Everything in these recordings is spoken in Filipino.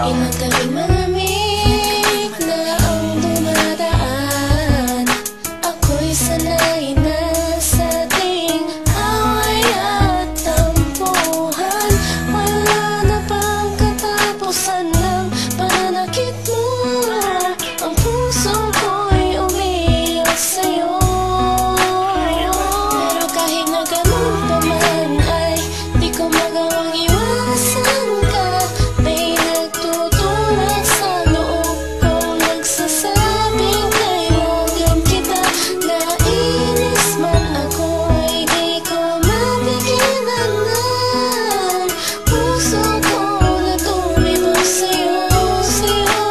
Ilang gabing malamig na ang dumadaan. Ako'y sanay na sa ating away at tampuhan. Wala na bang katapusan ng pananakit mo? Ang puso ko'y umiiyak sa'yo. Pero kahit na ganun pa man ay di ko magawang iwasan ka. May nagtutulak sa loob ko, nagsasabing kailangan kita. Nainis man ako ay di ko mapigilan. Puso ko na tumibos sa'yo, sa'yo.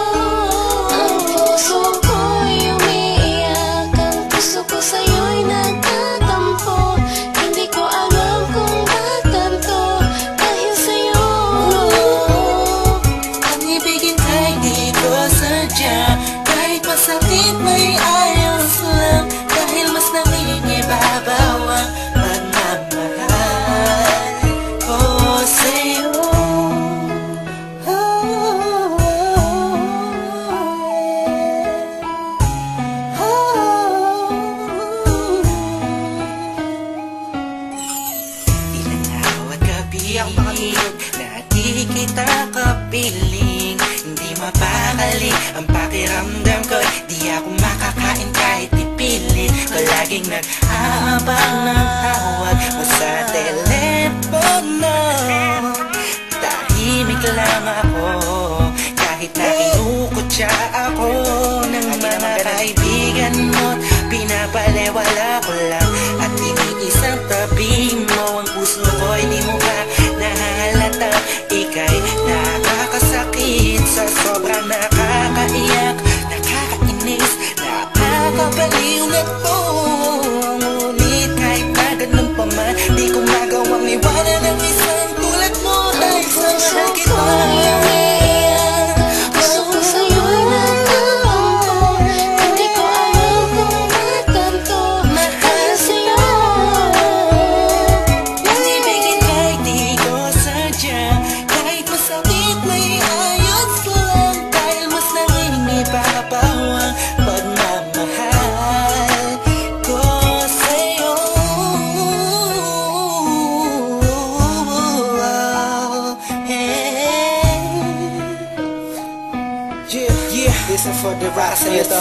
Ang puso ko'y umiiyak, ang puso ko sa'yo'y nagtatampo. Hindi ko alam kung ba't ganito, dahil sa'yo. Ang ibigin ay di ko sadya, kahit masakit may ayos lang. Dahil mas nangingibabaw ang pagmamahal ko sa'yo. Ilang araw at gabi na di kita kapiling. Hindi mapakali ang pakiramdam ko, di ako makakain kahit ipilit. Palaging nag-aabang ng tawag mo sa telepono. Tahimik lang ako kahit na kinukutya ako ng mga kaibigan mo. Pinapalewala ko lang at iniisang tabi mo. Ang puso ko'y di mo ba nahalata? Ika'y nakakasakit sa sobrang nakakaiyak, nakakainis, nakakabaliw na to. Ngunit kahit na ganun pa man, di ko magawang iwanan ang isang tulad mo. Dahil sa mahal kita. Puso ko sa'yo'y nagtatampo. Hindi ko alam kung ba't ganito, dahil sa'yo. Ang ibigin ay di ko sadya, kahit masakit may ayos lang. Dahil mas nangingibabaw ang pagmamahal ko sa'yo. Yeah, this is for the rest sa'yo to.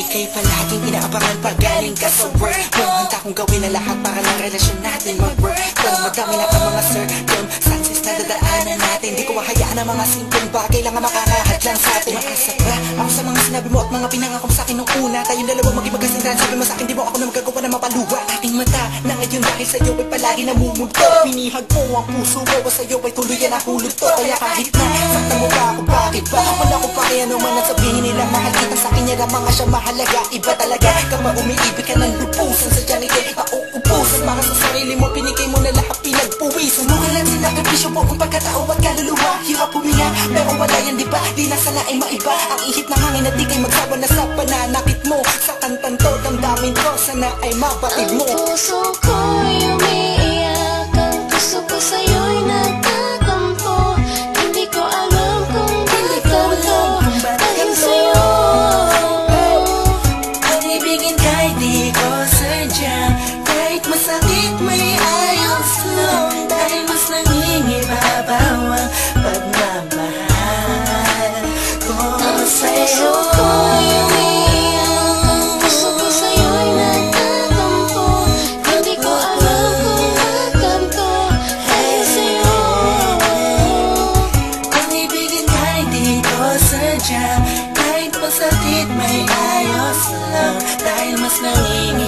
Ika'y palaging inaabangan pag galing ka sa work mo. Handa kong gawin ang lahat para ng relasyon natin mag-work. Pero madami na ang mga circumstances na dadaanan natin. Di ko mahayaan ang mga simpleng bagay lang ang makakahadlang sa atin. Makasabra ako sa mga sinabi mo at mga pinangako mo sa akin nung una. Tayong dalawa maging magkasindahan. Sabi mo sa akin di mo ako na magagawa na mapaluwa. Aking mata na ngayon dahil sa'yo ay palagi namumulto. Pinihag mo ang puso mo o sa'yo ay tuluyan ang hulot to. Kaya kahit na sakta mo ba ako, bakit ba? Wala ko pa kaya naman ang sabihin nila. Mahal kita sa akin yan ang mga siya mahalaga. Iba talaga kapag umiibig ka ng lupusan. Sadyang ika'y pauubusan. Para sa sarili mo pinigay mo na lahat pinagpuwisan. Mukalan sinakripisyo mo kung pagkatao at kaluluwa. Hirap huminga pero wala yan diba? Di na sana ay maiba ang ihip ng hangin at di kay magsawa na sa pananakit mo. Sa kantang to damdamin ko sana ay mabatid mo. Ang puso ko'y umiiyak, ang puso ko sa'yo'y nagtatampo. Hindi ko alam kung ba't ganito, dahil sa'yo. Ang ibigin kahit di ko sadya, kahit masakit may ayos lang. Dahil mas nangingibabaw ang pagmamahal ko sa'yo. Kahit masakit may ayos lang. Dahil mas nangingibabaw